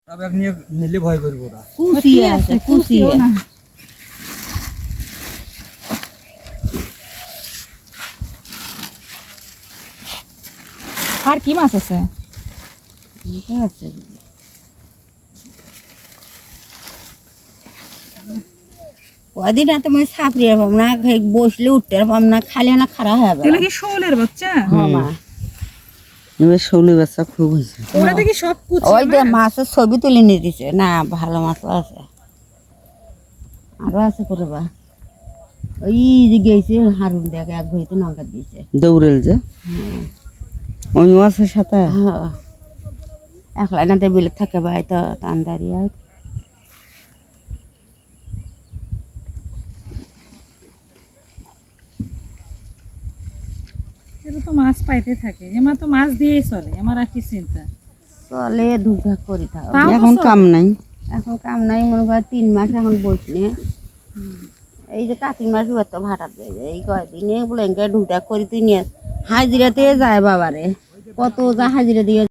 Bag নিয়ে নিলে ভয় করবো ওরা। কুচি আছে কুচি না আর কি মাছ আছে? আছে ওদিন এত মানে সাপড়িয়ে পাবো না বসলে উঠতে পাবো না খালি না খারাপ হয়ে যাবে এগুলো কি শোলের বাচ্চা? মা এবার শৌলি বাচ্চা খুব হয়েছে। ওরা দেখি সব কুচি ওই যে মাছের ছবি তুলে নিয়ে দিছে না ভালো মাছ আছে আরো আছে করে বা ওই যে গেছে হারুন দেখে এক ঘড়িতে নৌকা দিয়েছে দৌড়েল যে ওই মাছের সাথে হ্যাঁ একলা না তো বিলে থাকে ভাই তো টান দাঁড়িয়ে এটা তো মাছ পাইতে থাকে, এমা তো মাছ দিয়েই চলে, আমার আর কি চিন্তা। চলে দুধ করি থাকো তাও তো এখন চলে। কাম নাই। এখন কাম নাই মনে কর 3 মাস এখন বসলে এই যে কার্তিক মাস তো ভাড়া দেয় এই কয়দিনে বলে দুধ করি তুই নিয়ে হাজিরাতে যায় বাবারে কত যা হাজিরা দিয়ে